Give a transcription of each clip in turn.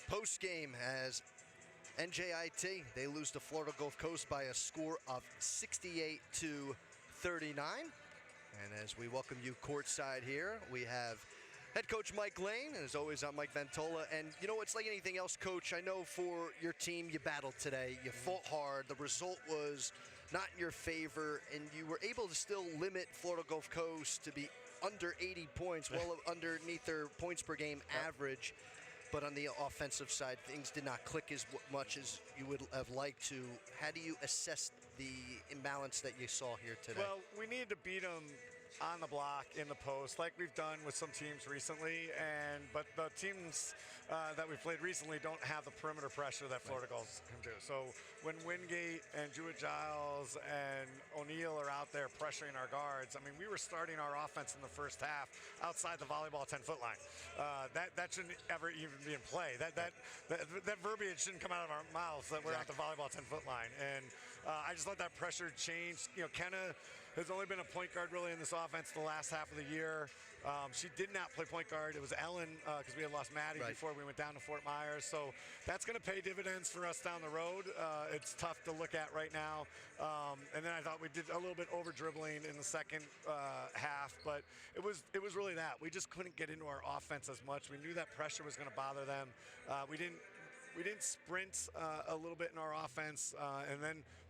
Post game as NJIT, they lose to Florida Gulf Coast by a score of 68-39. And as we welcome you courtside here, we have head coach Mike Lane, and as always, I'm Mike Ventola. And you know, it's like anything else, Coach. I know for your team, you battled today. You fought hard. The result was not in your favor, and you were able to still limit Florida Gulf Coast to be under 80 points, well underneath their points per game average. But on the offensive side, things did not click as much as you would have liked to. How do you assess the imbalance that you saw here today? Well, we needed to beat them on the block, in the post, like we've done with some teams recently. But the teams that we've played recently don't have the perimeter pressure that Florida Gulf can do. So when Wingate and Jewett-Giles and O'Neal are out there pressuring our guards, I mean, we were starting our offense in the first half outside the volleyball 10-foot line. That shouldn't ever even be in play. That verbiage shouldn't come out of our mouths that we're at the volleyball 10-foot line. And I just let that pressure change. You know, Kenna has only been a point guard really in this offense the last half of the year. She did not play point guard. It was Ellyn because we had lost Maddie before we went down to Fort Myers. So that's going to pay dividends for us down the road. It's tough to look at right now. And then I thought we did a little bit over dribbling in the second half, but it was really that. We just couldn't get into our offense as much. We knew that pressure was going to bother them. We didn't sprint a little bit in our offense,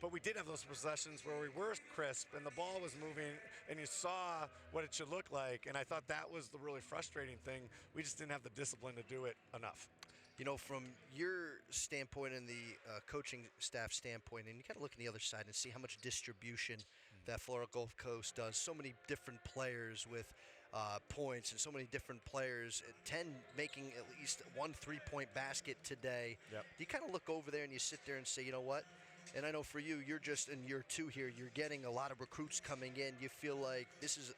but we did have those possessions where we were crisp and the ball was moving and you saw what it should look like. And I thought that was the really frustrating thing. We just didn't have the discipline to do it enough. You know, from your standpoint and the coaching staff standpoint, and you got to look on the other side and see how much distribution that Florida Gulf Coast does. So many different players with points and so many different players, 10 making at least one three-point basket today. Yep. Do you kind of look over there and you sit there and say, you know what? And I know for you, you're just in year 2 here. You're getting a lot of recruits coming in. You feel like this is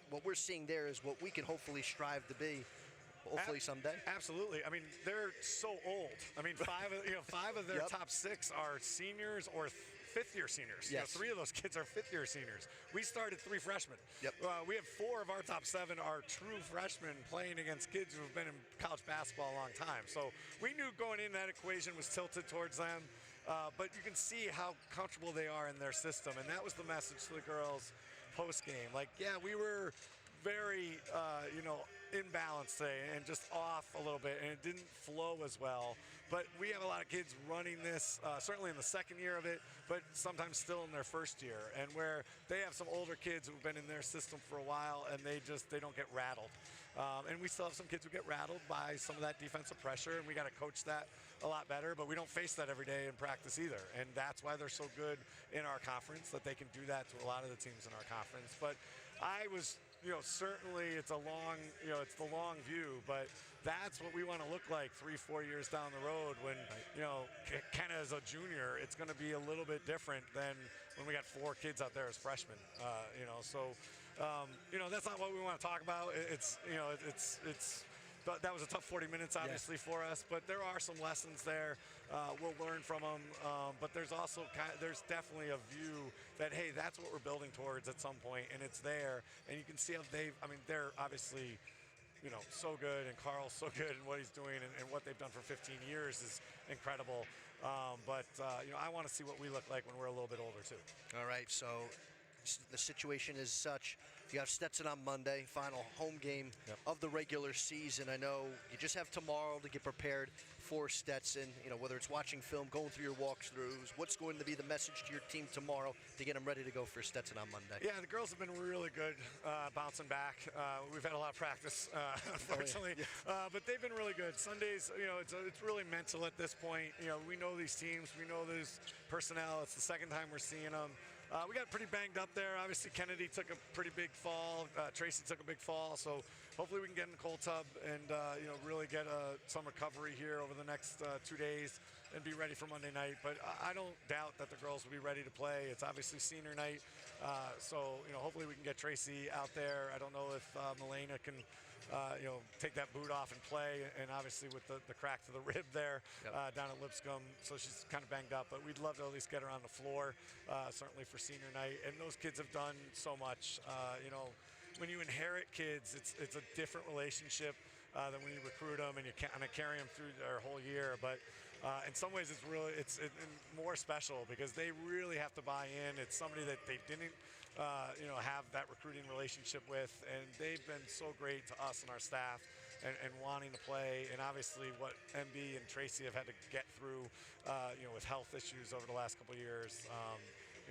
what we're seeing there is what we can hopefully strive to be. Hopefully someday. Absolutely. I mean, they're so old. I mean, five of their top 6 are seniors or fifth-year seniors. Yes. 3 of those kids are fifth-year seniors. We started 3 freshmen. Yep. We have 4 of our top 7 are true freshmen playing against kids who have been in college basketball a long time. So we knew going in that equation was tilted towards them. But you can see how comfortable they are in their system. And that was the message to the girls post-game. Like, yeah, we were very, imbalanced today and just off a little bit, and it didn't flow as well. But we have a lot of kids running this, certainly in the second year of it, but sometimes still in their first year, and where they have some older kids who've been in their system for a while, and they don't get rattled. And we still have some kids who get rattled by some of that defensive pressure, and we got to coach that a lot better, but we don't face that every day in practice either. And that's why they're so good in our conference, that they can do that to a lot of the teams in our conference. But I was, certainly it's the long view, but that's what we want to look like 3-4 years down the road when, Kenna is a junior. It's going to be a little bit different than when we got 4 kids out there as freshmen, that's not what we want to talk about. That was a tough 40 minutes, obviously, for us, but there are some lessons there. We'll learn from them, but there's also there's definitely a view that, hey, that's what we're building towards at some point, and it's there. And you can see how they're obviously, so good, and Carl's so good in what he's doing, and what they've done for 15 years is incredible. I want to see what we look like when we're a little bit older, too. All right, so the situation is such. You have Stetson on Monday, final home game of the regular season. I know you just have tomorrow to get prepared for Stetson, whether it's watching film, going through your walkthroughs. What's going to be the message to your team tomorrow to get them ready to go for Stetson on Monday? Yeah, the girls have been really good bouncing back. We've had a lot of practice, unfortunately, but they've been really good. Sundays, it's really mental at this point. We know these teams. We know this personnel. It's the second time we're seeing them. We got pretty banged up there. Obviously, Kennedy took a pretty big fall. Tracy took a big fall. So hopefully we can get in the cold tub and, really get some recovery here over the next 2 days and be ready for Monday night. But I don't doubt that the girls will be ready to play. It's obviously senior night. So hopefully we can get Tracy out there. I don't know if Milena can, take that boot off and play. And obviously with the crack to the rib there down at Lipscomb. So she's kind of banged up. But we'd love to at least get her on the floor, certainly for senior night. And those kids have done so much. When you inherit kids, it's a different relationship than when you recruit them and you kind of carry them through their whole year. But in some ways, it's really more special because they really have to buy in. It's somebody that they didn't have that recruiting relationship with, and they've been so great to us and our staff. And wanting to play, and obviously what MB and Tracy have had to get through, with health issues over the last couple of years.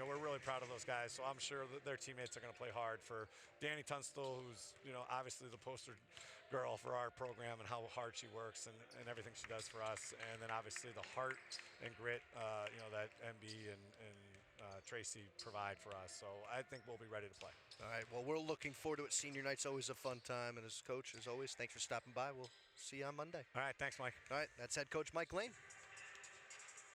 We're really proud of those guys. So I'm sure that their teammates are going to play hard for Dani Tunstall, who's obviously the poster girl for our program and how hard she works and everything she does for us. And then obviously the heart and grit, that MB and Tracy provide for us. So I think we'll be ready to play. All right, well, we're looking forward to it. Senior night's always a fun time. And as coach, as always, thanks for stopping by. We'll see you on Monday. All right, thanks, Mike. All right, that's head coach Mike Lane.